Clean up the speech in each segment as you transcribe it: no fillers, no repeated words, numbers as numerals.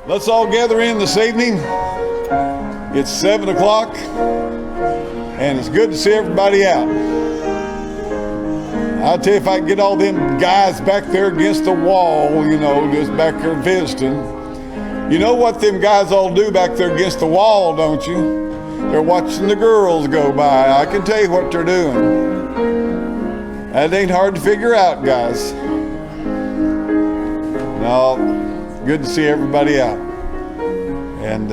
Let's all gather in this evening. It's 7 o'clock, and it's good to see everybody out. I'll tell you, if I can get all them guys back there against the wall, just back there visiting. You know what them guys all do back there against the wall, don't you? They're watching the girls go by. I can tell you what they're doing. That ain't hard to figure out, guys. No, good to see everybody out. And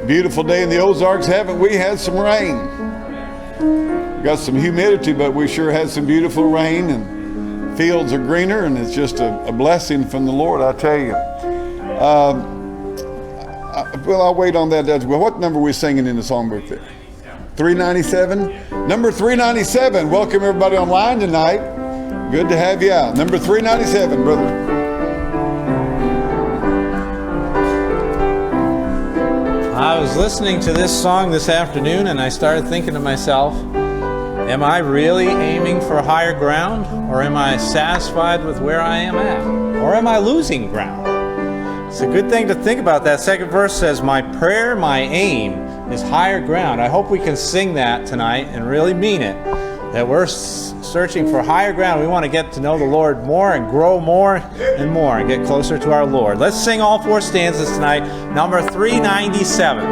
beautiful day in the Ozarks, haven't we? Had some rain. Got some humidity, but we sure had some beautiful rain, and fields are greener, and it's just a blessing from the Lord, I tell you. Well, I'll wait on that as well. What number are we singing in the songbook there? 397? Number 397. Welcome everybody online tonight. Good to have you out. Number 397, brother. I was listening to this song this afternoon, and I started thinking to myself, am I really aiming for higher ground, or am I satisfied with where I am at? Or am I losing ground? It's a good thing to think about. That second verse says, my prayer, my aim is higher ground. I hope we can sing that tonight and really mean it, that we're searching for higher ground. We want to get to know the Lord more and grow more and more and get closer to our Lord. Let's sing all four stanzas tonight. Number 397.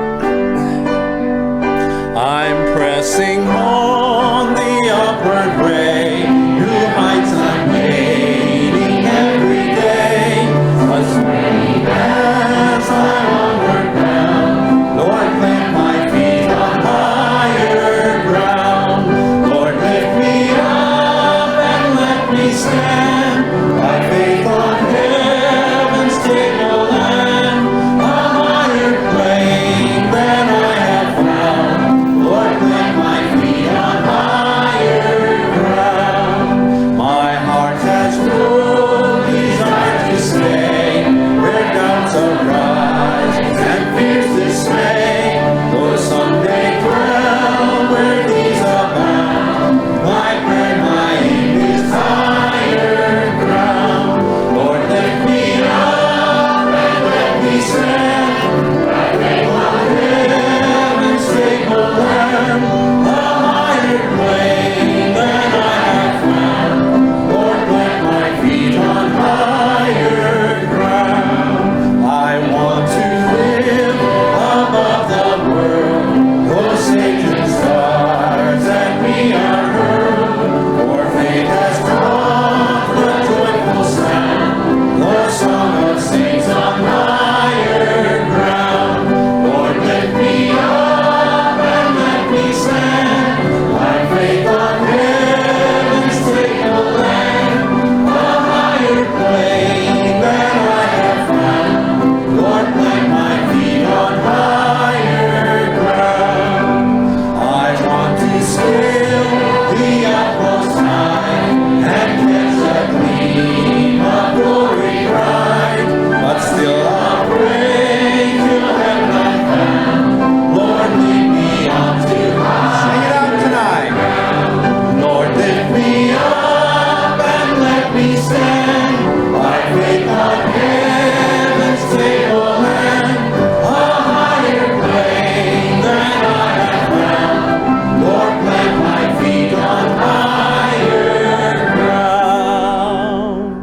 I'm pressing on the upward way, new heights I'm gaining every day. As sweet as I'm onward bound, Lord, plant my feet on higher ground. Lord, lift me up and let me stand by faith on heaven's tableland, a higher plane than I have found. Lord, plant my feet on higher ground. My heart has full desire to stay where doubts arise and fears dismay, though someday dwell where these abound. My prayer, my aim is higher ground. Lord, lift me up and let me stand by faith on heaven's tableland, a higher plane than I have found. Lord, plant my feet on higher ground. I want to live above the world, though Satan's darts at me are hurled. For faith has brought the joyful sound, the song of saints on higher ground. Lord, lift me up and let me stand by faith on heaven's tableland, a higher plane than I have found. Lord, plant my feet on higher ground. I want to scale the utmost high and catch a gleam of glory bright, but still I'll pray till heaven I found. Lord, lead me on to high. Sing it out tonight. Lord, lift me up and let me stand by faith on heaven's tableland, a higher plane than I have found. Lord, plant my feet on higher ground.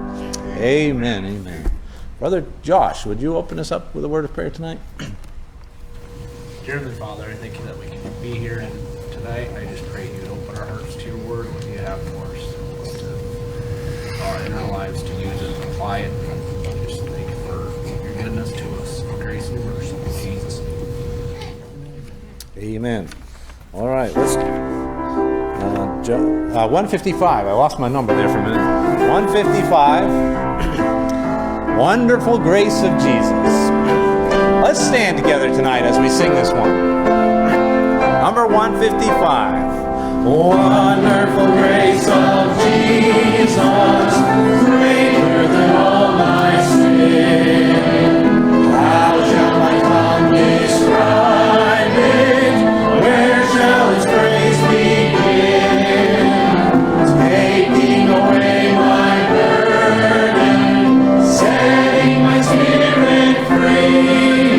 Amen, amen. Brother Josh, would you open us up with a word of prayer tonight? Dear Heavenly Father, I thank you that we can be here, and tonight I just pray you to open our hearts to your word, what you have for us, in our lives to use it and apply it. Just thank you for your goodness to us, grace and mercy. In Jesus' name. Amen. All right, let's 155. I lost my number there for a minute. 155. Wonderful Grace of Jesus. Let's stand together tonight as we sing this one. Number 155. Wonderful grace of Jesus, greater than all my sin. How shall my tongue describe it? Where shall its praise begin? Taking away my burden, setting my spirit free.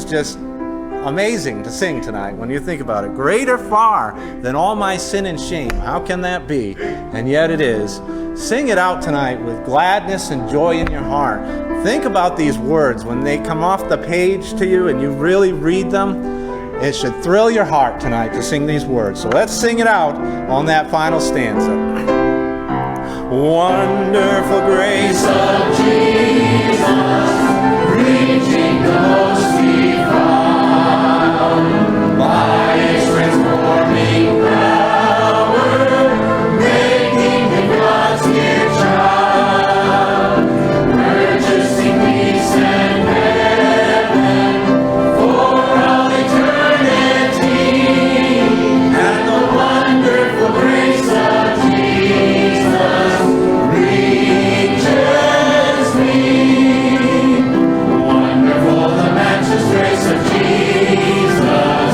just amazing to sing tonight when you think about it. Greater far than all my sin and shame. How can that be? And yet it is. Sing it out tonight with gladness and joy in your heart. Think about these words when they come off the page to you and you really read them. It should thrill your heart tonight to sing these words. So let's sing it out on that final stanza. Wonderful grace of Jesus, reaching the most defiled, by His transforming power, making Him God's dear child, purchasing peace and heaven for all eternity, and the wonderful grace of Jesus reaches me. Wonderful, the matchless grace of Jesus.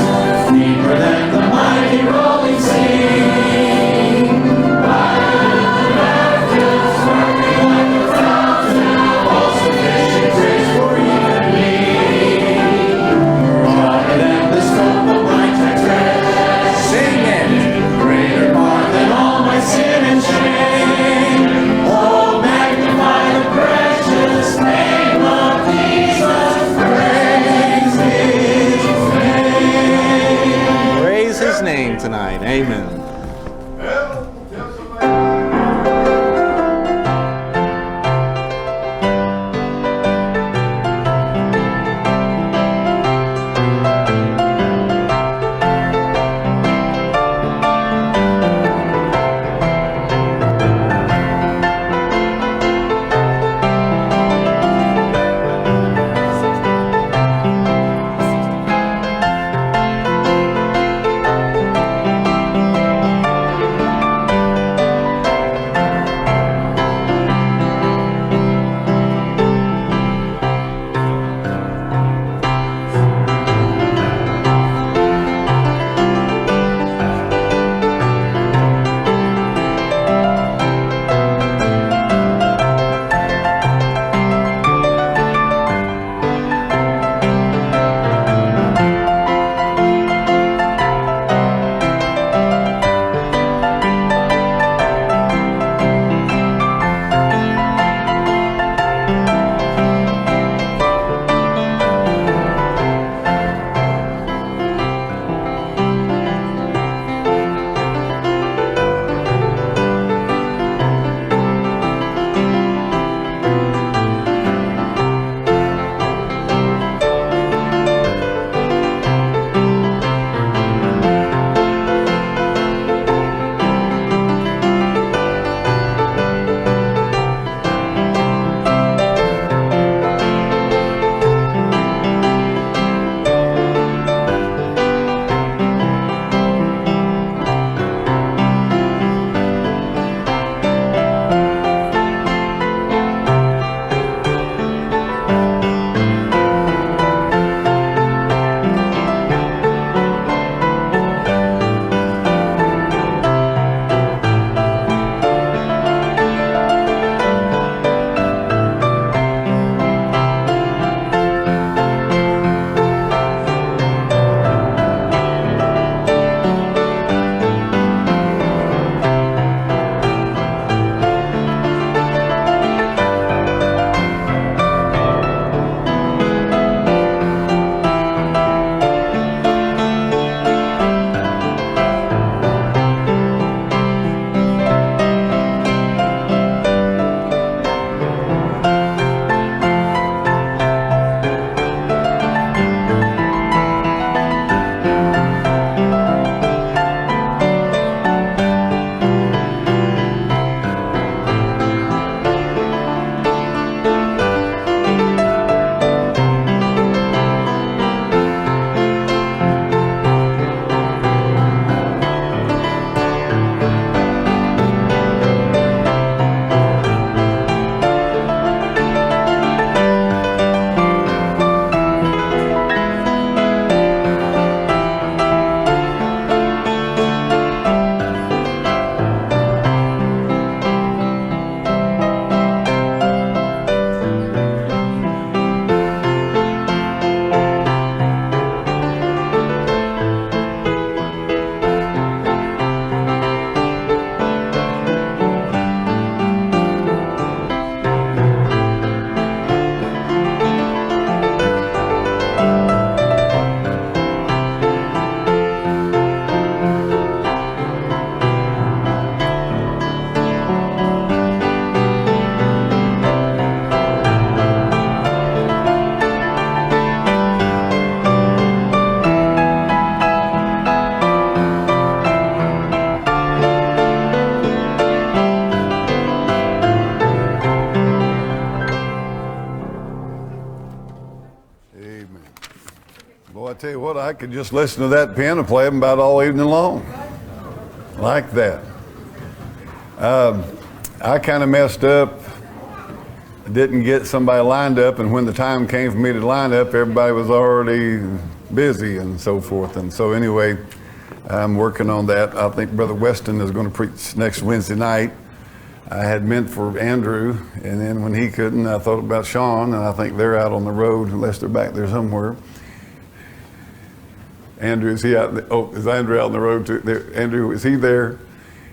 I could just listen to that piano play about all evening long. Like that. I kind of messed up. Didn't get somebody lined up, and when the time came for me to line up, everybody was already busy and so forth. And so anyway, I'm working on that. I think Brother Weston is going to preach next Wednesday night. I had meant for Andrew, and then when he couldn't, I thought about Sean, and I think they're out on the road unless they're back there somewhere. Andrew, is he out? Is Andrew out on the road too? There, Andrew, is he there?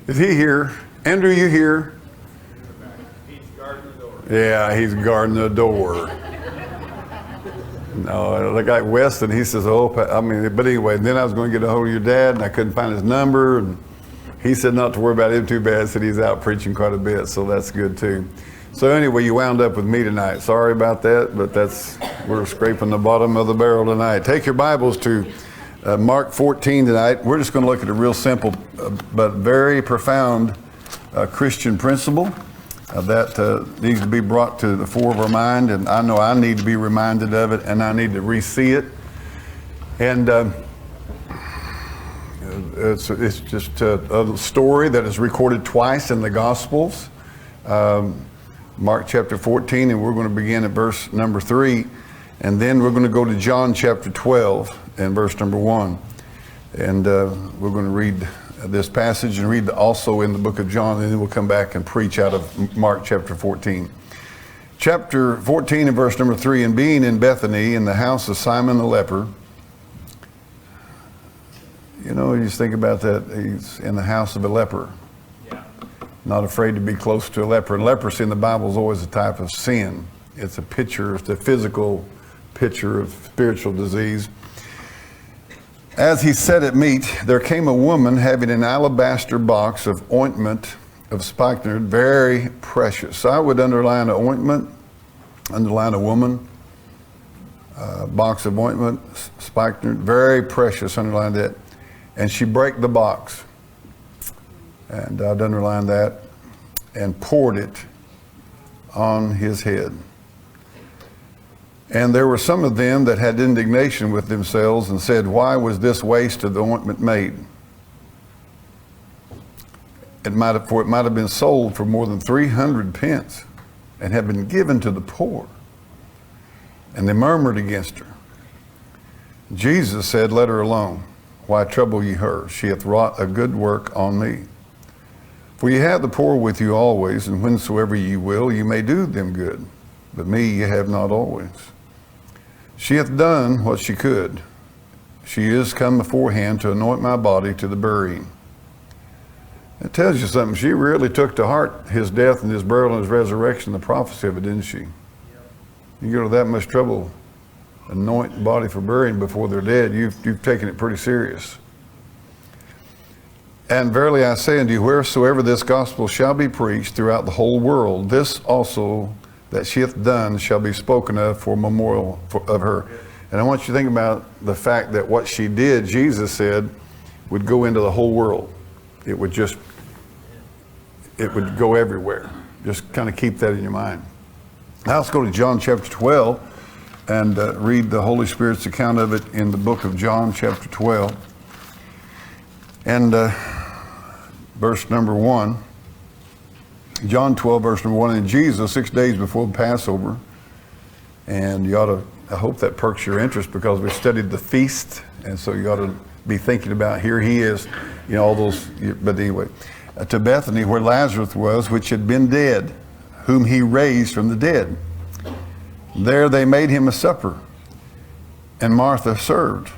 Is he here? Andrew, you here? He's guarding the door. Yeah, he's guarding the door. No, the guy Weston, he says, but anyway, then I was going to get a hold of your dad, and I couldn't find his number, and he said not to worry about him too bad, said he's out preaching quite a bit, so that's good too. So anyway, you wound up with me tonight. Sorry about that, but we're scraping the bottom of the barrel tonight. Take your Bibles to Mark 14 tonight. We're just going to look at a real simple but very profound Christian principle that needs to be brought to the fore of our mind, and I know I need to be reminded of it, and I need to re-see it. And it's just a story that is recorded twice in the Gospels. Mark chapter 14, and we're going to begin at verse number 3, and then we're going to go to John chapter 12 and verse number 1. And we're going to read this passage and read also in the book of John, and then we'll come back and preach out of Mark chapter 14. Chapter 14 and verse number 3, and being in Bethany in the house of Simon the leper. You know, you just think about that. He's in the house of a leper. Yeah. Not afraid to be close to a leper. And leprosy in the Bible is always a type of sin. It's a picture, it's a physical picture of spiritual disease. As he sat at meat, there came a woman having an alabaster box of ointment of spikenard, very precious. So I would underline an ointment, underline a woman, box of ointment, spikenard, very precious, underline that. And she brake the box, and I'd underline that, and poured it on his head. And there were some of them that had indignation with themselves and said, why was this waste of the ointment made? It might have been sold for more than 300 pence and had been given to the poor. And they murmured against her. Jesus said, let her alone. Why trouble ye her? She hath wrought a good work on me. For ye have the poor with you always, and whensoever ye will, you may do them good. But me ye have not always. She hath done what she could. She is come beforehand to anoint my body to the burying. It tells you something. She really took to heart his death and his burial and his resurrection, the prophecy of it, didn't she? You go to that much trouble, anoint the body for burying before they're dead, you've taken it pretty serious. And verily I say unto you, wheresoever this gospel shall be preached throughout the whole world, this also that she hath done shall be spoken of for memorial of her. And I want you to think about the fact that what she did, Jesus said, would go into the whole world. It would go everywhere. Just kind of keep that in your mind. Now let's go to John chapter 12 and read the Holy Spirit's account of it in the book of John chapter 12. And verse number 1. John 12, verse number 1, and Jesus, 6 days before the Passover, and you ought to, I hope that perks your interest because we studied the feast, and so you ought to be thinking about, here he is, you know, all those, but anyway, to Bethany where Lazarus was, which had been dead, whom he raised from the dead. There they made him a supper, and Martha served.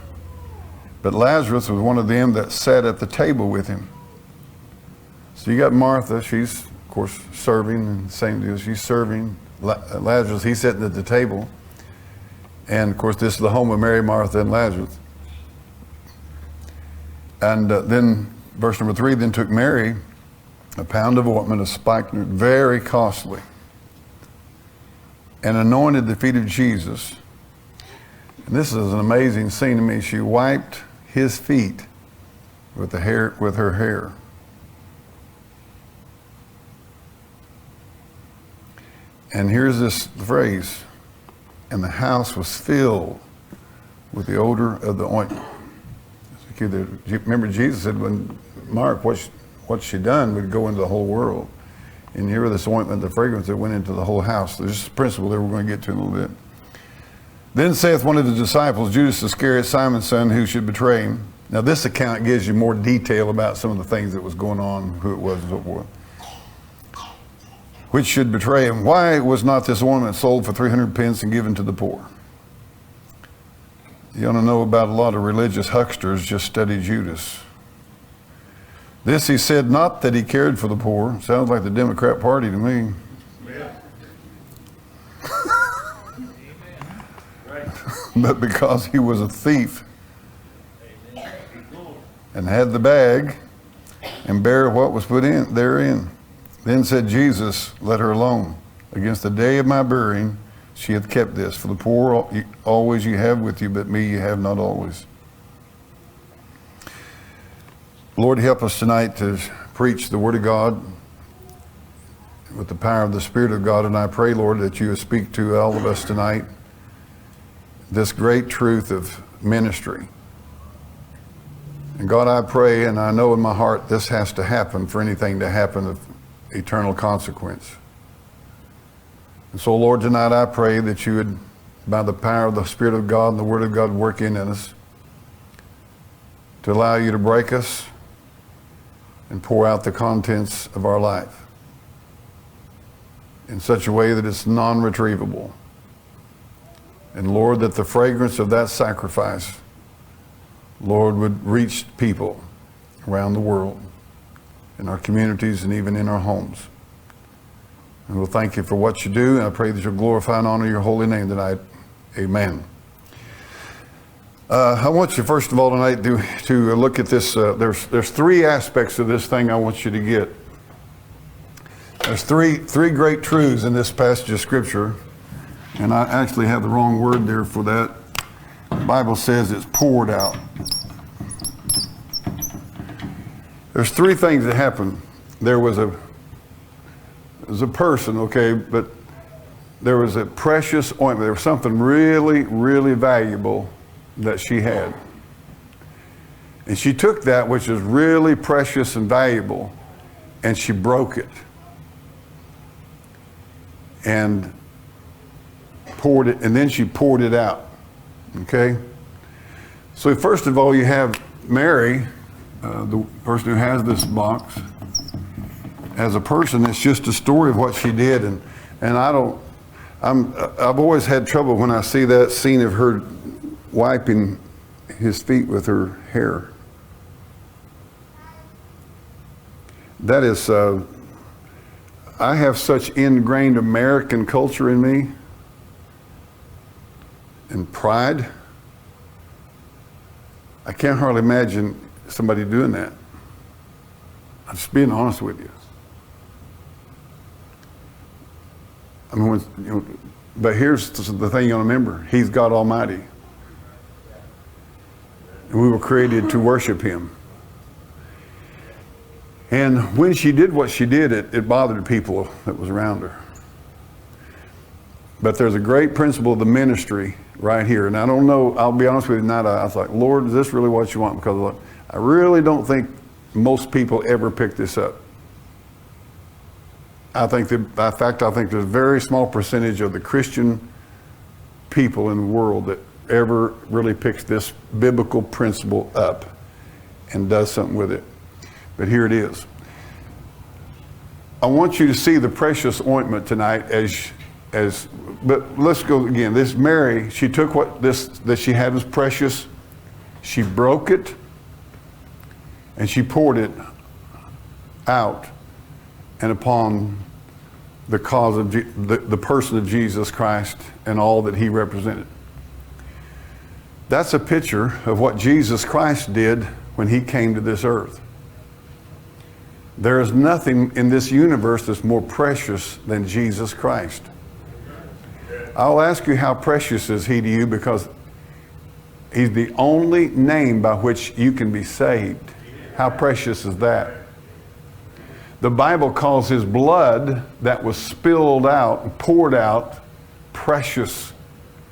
But Lazarus was one of them that sat at the table with him. So you got Martha, she's of course serving, and same deal, she's serving. Lazarus, he's sitting at the table. And of course this is the home of Mary, Martha, and Lazarus. And then verse number 3, then took Mary a pound of ointment of spikenard, very costly, and anointed the feet of Jesus. And this is an amazing scene to me. She wiped his feet with her hair. And here's this phrase, and the house was filled with the odor of the ointment. Remember Jesus said, when Mark, what's she done would go into the whole world. And here this ointment, the fragrance that went into the whole house. There's a principle that we're going to get to in a little bit. Then saith one of the disciples, Judas Iscariot, Simon's son, who should betray him. Now this account gives you more detail about some of the things that was going on, who it was and so forth. Which should betray him. Why was not this ointment sold for 300 pence and given to the poor? You want to know about a lot of religious hucksters, just study Judas. This he said not that he cared for the poor. Sounds like the Democrat Party to me. But because he was a thief and had the bag and bare what was put in therein. Then said Jesus, let her alone. Against the day of my burying, she hath kept this. For the poor always you have with you, but me you have not always. Lord, help us tonight to preach the Word of God with the power of the Spirit of God. And I pray, Lord, that you speak to all of us tonight this great truth of ministry. And God, I pray, and I know in my heart this has to happen for anything to happen of eternal consequence. And so, Lord, tonight I pray that you would, by the power of the Spirit of God and the Word of God, work in us to allow you to break us and pour out the contents of our life in such a way that it's non-retrievable. And Lord, that the fragrance of that sacrifice, Lord, would reach people around the world, in our communities and even in our homes. And we'll thank you for what you do, and I pray that you'll glorify and honor your holy name tonight. Amen. I want you, first of all, tonight to look at this. There's three aspects of this thing I want you to get. There's three great truths in this passage of Scripture, and I actually have the wrong word there for that. The Bible says it's poured out. There's three things that happened. There was a person, okay, but there was a precious ointment. There was something really, really valuable that she had. And she took that which is really precious and valuable, and she broke it. And poured it, and then she poured it out. Okay? So first of all, you have Mary, the person who has this box. As a person, it's just a story of what she did, and I've always had trouble when I see that scene of her wiping his feet with her hair. That is, I have such ingrained American culture in me and pride. I can't hardly imagine somebody doing that. I'm just being honest with you. I mean, but here's the thing you want to remember. He's God Almighty. And we were created to worship Him. And when she did what she did, it bothered the people that was around her. But there's a great principle of the ministry right here. And I don't know, I'll be honest with you tonight, I was like, Lord, is this really what you want? Because I really don't think most people ever pick this up. I think there's a very small percentage of the Christian people in the world that ever really picks this biblical principle up and does something with it. But here it is. I want you to see the precious ointment tonight but let's go again. This Mary, she took that she had was precious, she broke it, and she poured it out and upon the cause of the person of Jesus Christ and all that He represented. That's a picture of what Jesus Christ did when He came to this earth. There is nothing in this universe that's more precious than Jesus Christ. I'll ask you, how precious is He to you? Because He's the only name by which you can be saved. How precious is that? The Bible calls His blood that was spilled out and poured out precious.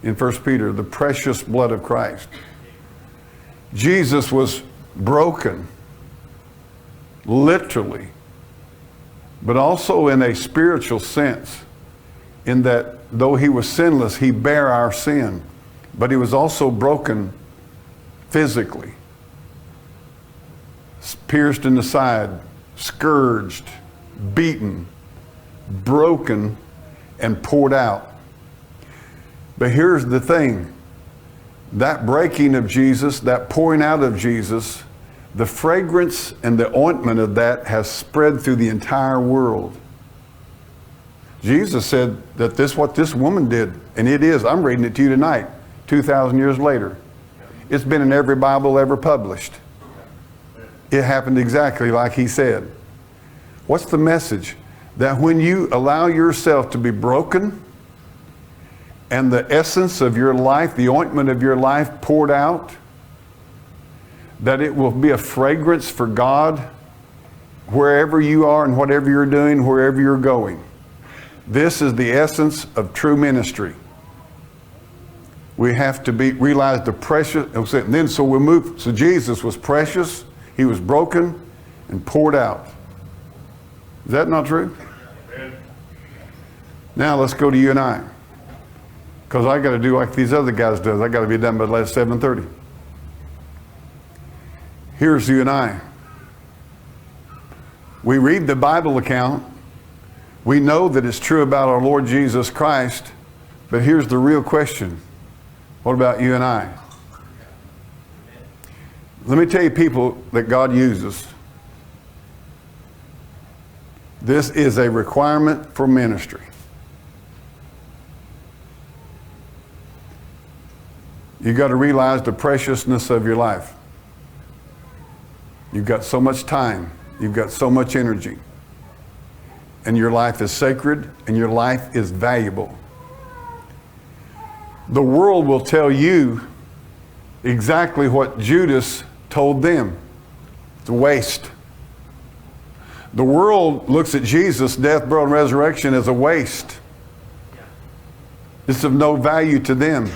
in 1 Peter, the precious blood of Christ. Jesus was broken, literally, but also in a spiritual sense, in that though he was sinless, he bare our sin, but he was also broken physically, pierced in the side, scourged, beaten, broken, and poured out. But here's the thing, that breaking of Jesus, that pouring out of Jesus, the fragrance and the ointment of that has spread through the entire world. Jesus said that this is what this woman did, and it is. I'm reading it to you tonight, 2,000 years later. It's been in every Bible ever published. It happened exactly like he said. What's the message? That when you allow yourself to be broken and the essence of your life, the ointment of your life poured out, that it will be a fragrance for God wherever you are and whatever you're doing, wherever you're going. This is the essence of true ministry. We have to realize the precious, and then so we move, so Jesus was precious, he was broken and poured out. Is that not true? Now let's go to you and I. Because I got to do like these other guys do. I got to be done by the last 7:30. Here's you and I. We read the Bible account. We know that it's true about our Lord Jesus Christ. But here's the real question. What about you and I? Let me tell you people that God uses. This is a requirement for ministry. You got to realize the preciousness of your life. You've got so much time. You've got so much energy. And your life is sacred and your life is valuable. The world will tell you exactly what Judas told them. It's a waste. The world looks at Jesus' death, burial, and resurrection as a waste. It's of no value to them.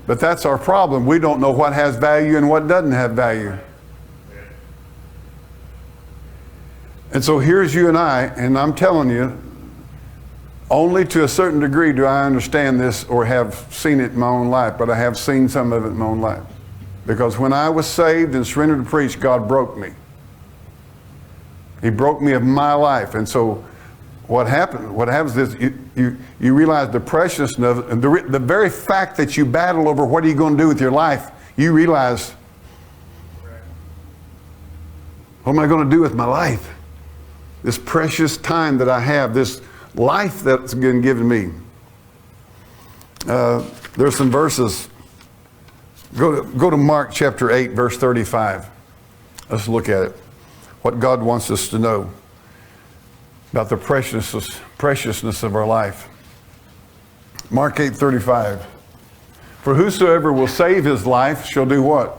But that's our problem. We don't know what has value and what doesn't have value. And so here's you and I, and I'm telling you, only to a certain degree do I understand this or have seen it in my own life, but I have seen some of it in my own life. Because when I was saved and surrendered to preach, God broke me. He broke me of my life. And so what happens is you realize the preciousness of it, and the very fact that you battle over what are you going to do with your life, you realize, what am I going to do with my life? This precious time that I have, this life that's been given me. There's some verses. Go to Mark chapter 8, verse 35. Let's look at it. What God wants us to know about the preciousness of our life. Mark 8:35. For whosoever will save his life shall do what?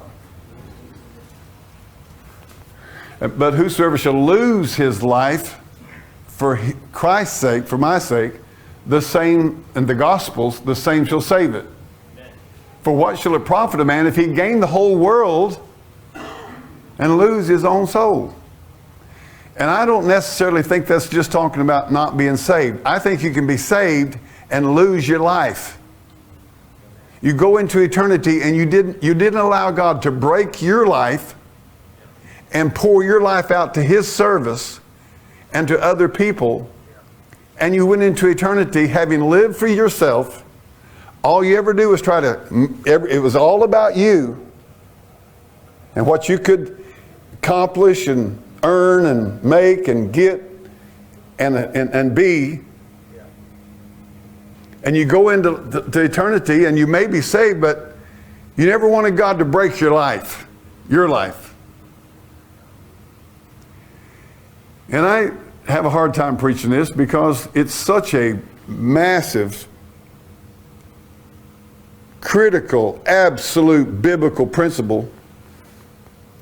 But whosoever shall lose his life for Christ's sake, for my sake, the same, in the Gospels, the same shall save it. For what shall it profit a man if he gain the whole world and lose his own soul? And I don't necessarily think that's just talking about not being saved. I think you can be saved and lose your life. You go into eternity and you didn't allow God to break your life and pour your life out to His service and to other people, and you went into eternity having lived for yourself. All you ever do was it was all about you and what you could accomplish and earn and make and get and be. And you go into eternity and you may be saved, but you never wanted God to break your life. Your life. And I have a hard time preaching this because it's such a massive, critical, absolute biblical principle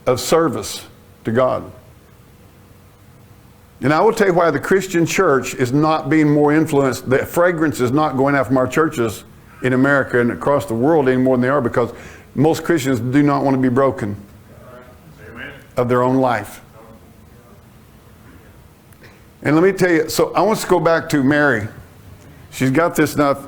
of service to God. And I will tell you why the Christian church is not being more influenced, the fragrance is not going out from our churches in America and across the world any more than they are, because most Christians do not want to be broken of their own life. And let me tell you, so I want to go back to Mary. She's got this now.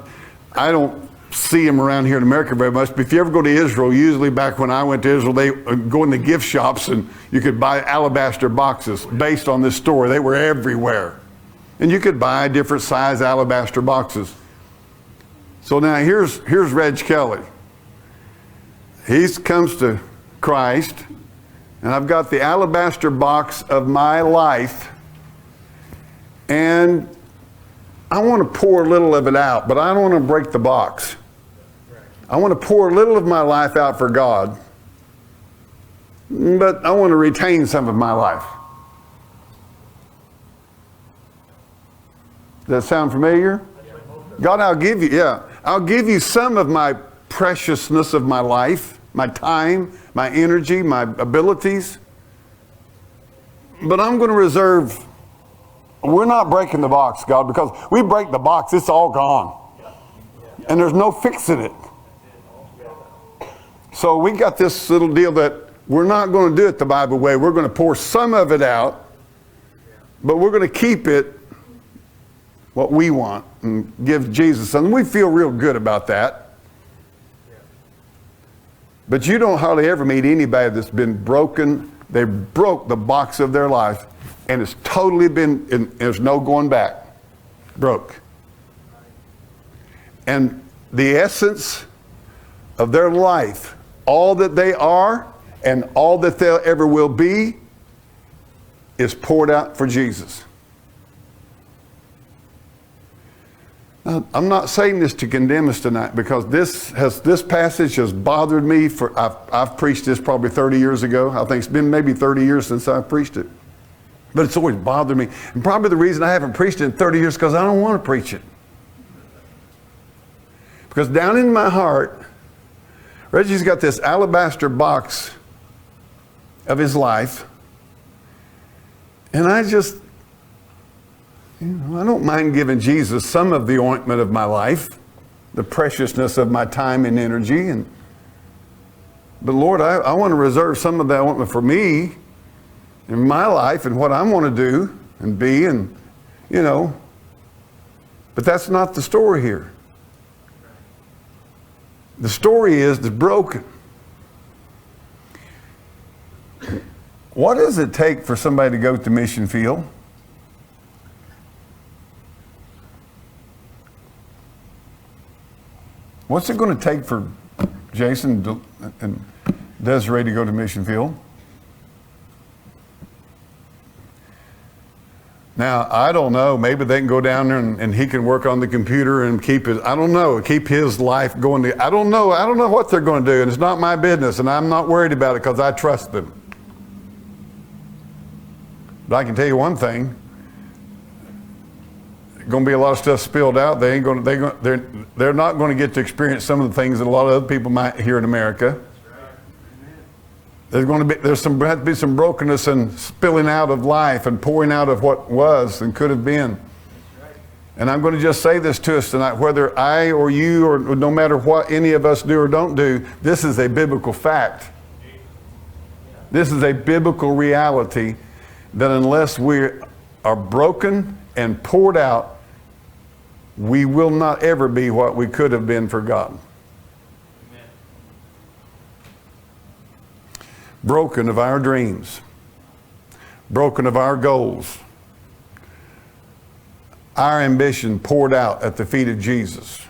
I don't see them around here in America very much, but if you ever go to Israel, usually back when I went to Israel, they go in the gift shops and you could buy alabaster boxes based on this story. They were everywhere. And you could buy different size alabaster boxes. So now here's Reg Kelly. He comes to Christ, and I've got the alabaster box of my life, and I want to pour a little of it out, but I don't want to break the box. I want to pour a little of my life out for God, but I want to retain some of my life. Does that sound familiar? God, I'll give you some of my preciousness of my life, my time, my energy, my abilities, but I'm going to reserve. We're not breaking the box, God, because we break the box, it's all gone. And there's no fixing it. So we got this little deal that we're not going to do it the Bible way. We're going to pour some of it out, but we're going to keep it what we want and give Jesus something. We feel real good about that. But you don't hardly ever meet anybody that's been broken. They broke the box of their life, and it's totally been, and there's no going back. Broke. And the essence of their life, all that they are and all that they ever will be, is poured out for Jesus. Now, I'm not saying this to condemn us tonight, because this passage has bothered me for, I've preached this probably 30 years ago. I think it's been maybe 30 years since I preached it. But it's always bothered me. And probably the reason I haven't preached it in 30 years is because I don't want to preach it. Because down in my heart, Reggie's got this alabaster box of his life. And I just, I don't mind giving Jesus some of the ointment of my life, the preciousness of my time and energy. But Lord, I want to reserve some of that ointment for me in my life and what I want to do and be, and but that's not the story here. The story is the broken. What does it take for somebody to go to mission field? What's it going to take for Jason and Desiree to go to mission field? Now, I don't know. Maybe they can go down there and he can work on the computer and keep his life going. I don't know. I don't know what they're going to do, and it's not my business, and I'm not worried about it because I trust them. But I can tell you one thing. There's going to be a lot of stuff spilled out. They're not going to get to experience some of the things that a lot of other people might here in America. There's going to have to be some brokenness and spilling out of life and pouring out of what was and could have been. And I'm going to just say this to us tonight, whether I or you or no matter what any of us do or don't do, this is a biblical fact. This is a biblical reality that unless we are broken and poured out, we will not ever be what we could have been for God. Broken of our dreams, broken of our goals, our ambition poured out at the feet of Jesus,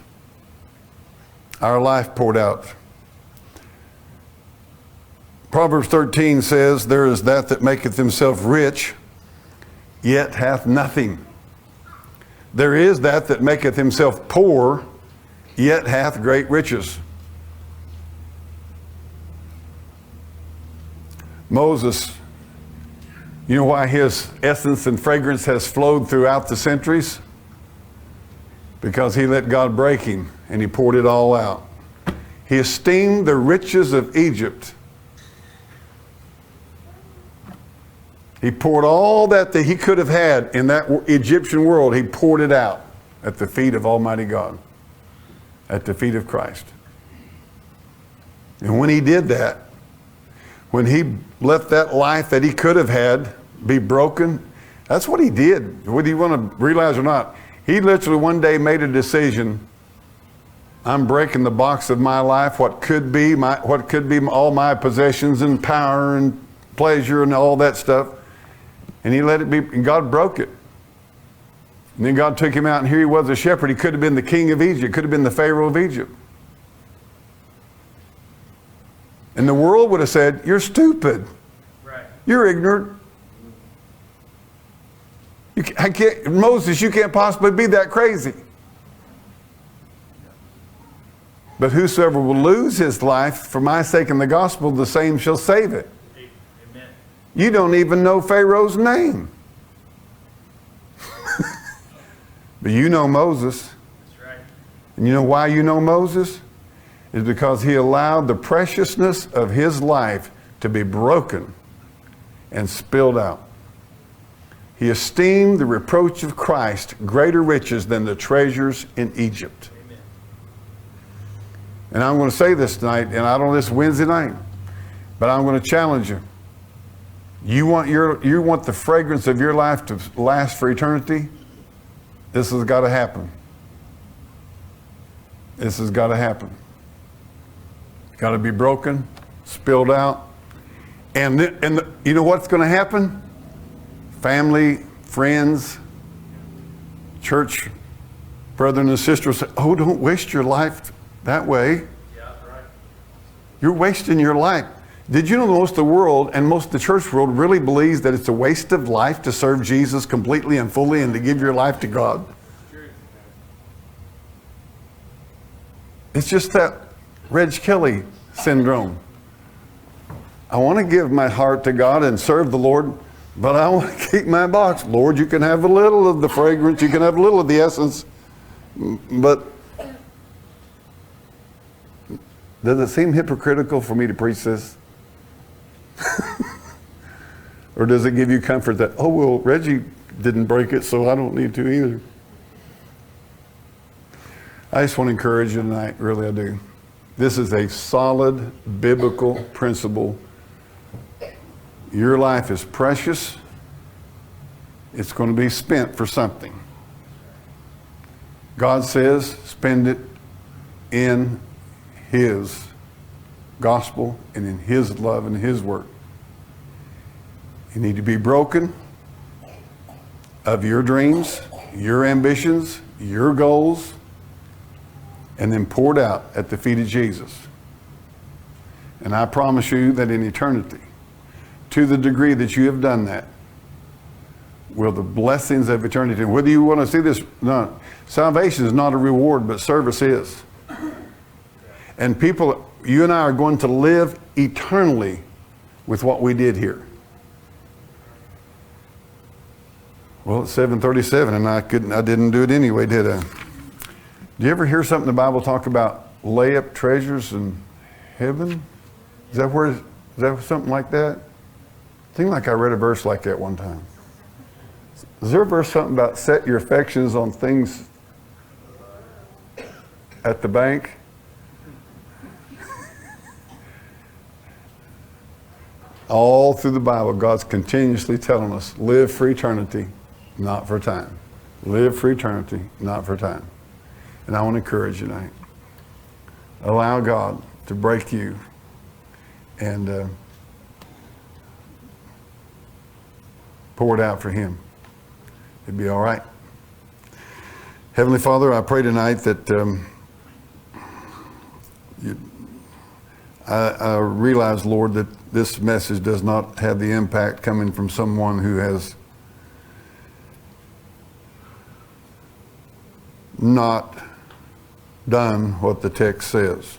our life poured out. Proverbs 13 says, there is that maketh himself rich, yet hath nothing. There is that maketh himself poor, yet hath great riches. Moses, you know why his essence and fragrance has flowed throughout the centuries? Because he let God break him and he poured it all out. He esteemed the riches of Egypt. He poured all that he could have had in that Egyptian world, he poured it out at the feet of Almighty God. at the feet of Christ. And when he did that, when he let that life that he could have had be broken, that's what he did. Whether you want to realize or not, he literally one day made a decision. I'm breaking the box of my life, what could be all my possessions and power and pleasure and all that stuff. And he let it be, and God broke it. And then God took him out, and here he was a shepherd. He could have been the king of Egypt, could have been the Pharaoh of Egypt. And the world would have said, you're stupid. Right. You're ignorant. Moses, you can't possibly be that crazy. But whosoever will lose his life for my sake and the gospel, the same shall save it. Amen. You don't even know Pharaoh's name. But you know Moses. That's right. And you know why you know Moses? It's because he allowed the preciousness of his life to be broken and spilled out. He esteemed the reproach of Christ greater riches than the treasures in Egypt. Amen. And I'm going to say this tonight, and I don't know this Wednesday night, but I'm going to challenge you. You want the fragrance of your life to last for eternity? This has got to happen. This has got to happen. Got to be broken, spilled out. And you know what's going to happen? Family, friends, church brethren and sisters say, oh, don't waste your life that way. Yeah, right. You're wasting your life. Did you know most of the world and most of the church world really believes that it's a waste of life to serve Jesus completely and fully and to give your life to God? It's just that Reg Kelly syndrome. I want to give my heart to God and serve the Lord, but I want to keep my box. Lord, you can have a little of the fragrance, you can have a little of the essence, but does it seem hypocritical for me to preach this? Or does it give you comfort that, oh, well, Reggie didn't break it, so I don't need to either? I just want to encourage you tonight, really I do. This is a solid biblical principle. Your life is precious. It's going to be spent for something. God says, spend it in His gospel and in His love and His work. You need to be broken of your dreams, your ambitions, your goals, and then poured out at the feet of Jesus. And I promise you that in eternity, to the degree that you have done that, will the blessings of eternity, whether you want to see this, no, salvation is not a reward, but service is. And people, you and I are going to live eternally with what we did here. Well, it's 7:37, and I didn't do it anyway, did I? Do you ever hear something in the Bible talk about lay up treasures in heaven? Is that something like that? It seemed like I read a verse like that one time. Is there a verse something about set your affections on things at the bank? All through the Bible, God's continuously telling us, live for eternity, not for time. Live for eternity, not for time. And I want to encourage you tonight. Allow God to break you and pour it out for Him. It'd be all right. Heavenly Father, I pray tonight that I realize, Lord, that this message does not have the impact coming from someone who has not done what the text says.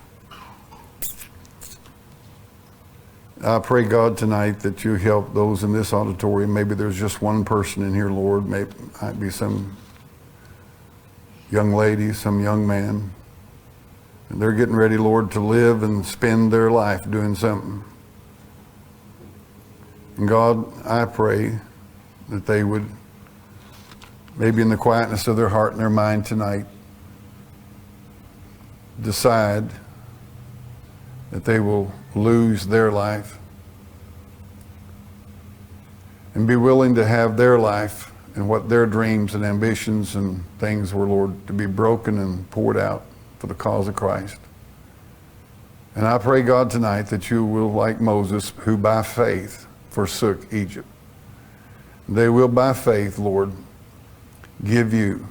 I pray, God, tonight that you help those in this auditorium. Maybe there's just one person in here, Lord. Maybe might be some young lady, some young man. And they're getting ready, Lord, to live and spend their life doing something. And God, I pray that they would, maybe in the quietness of their heart and their mind tonight, decide that they will lose their life and be willing to have their life and what their dreams and ambitions and things were, Lord, to be broken and poured out for the cause of Christ. And I pray, God, tonight that you will, like Moses, who by faith forsook Egypt, they will by faith, Lord, give you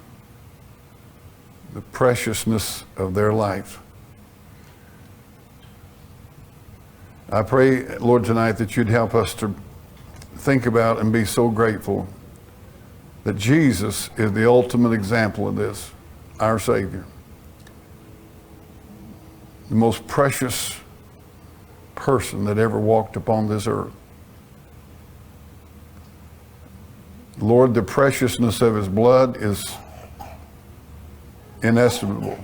the preciousness of their life. I pray, Lord, tonight that you'd help us to think about and be so grateful that Jesus is the ultimate example of this, our Savior. The most precious person that ever walked upon this earth. Lord, the preciousness of his blood is inestimable.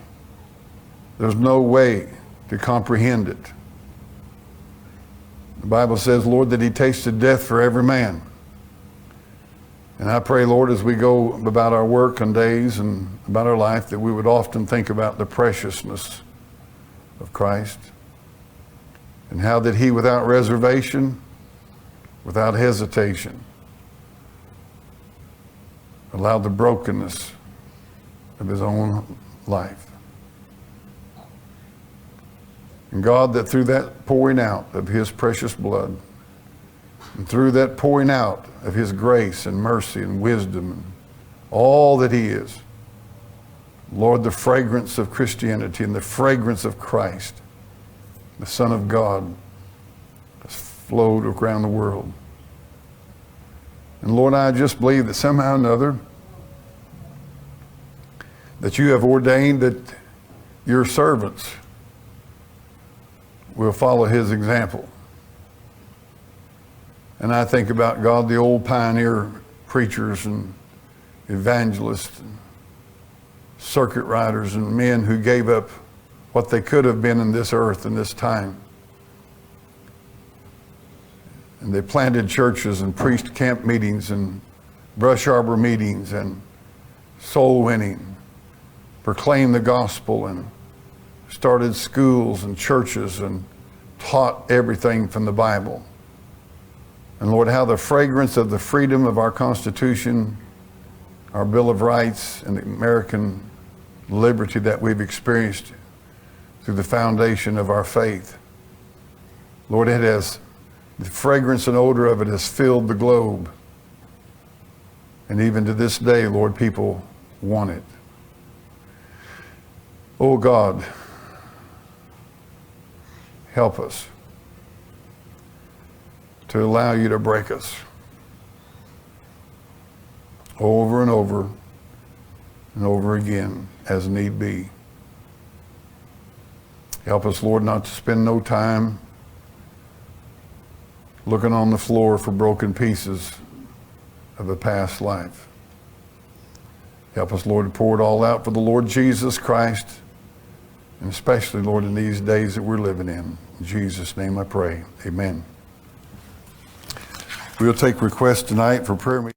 There's no way to comprehend it. The Bible says, Lord, that he tasted death for every man. And I pray, Lord, as we go about our work and days and about our life, that we would often think about the preciousness of Christ and how that he, without reservation, without hesitation, allowed the brokenness of his own life. And God, that through that pouring out of his precious blood, and through that pouring out of his grace and mercy and wisdom and all that he is, Lord, the fragrance of Christianity and the fragrance of Christ, the Son of God, has flowed around the world. And Lord, I just believe that somehow or another that you have ordained that your servants will follow his example. And I think about, God, the old pioneer preachers and evangelists and circuit riders and men who gave up what they could have been in this earth in this time. And they planted churches and preached camp meetings and brush arbor meetings and soul winning, proclaimed the gospel and started schools and churches and taught everything from the Bible. And Lord, how the fragrance of the freedom of our Constitution, our Bill of Rights, and the American liberty that we've experienced through the foundation of our faith. Lord, it has, the fragrance and odor of it has filled the globe. And even to this day, Lord, people want it. Oh God, help us to allow you to break us over and over and over again as need be. Help us, Lord, not to spend no time looking on the floor for broken pieces of a past life. Help us, Lord, to pour it all out for the Lord Jesus Christ, and especially, Lord, in these days that we're living in. In Jesus' name I pray. Amen. We'll take requests tonight for prayer meeting.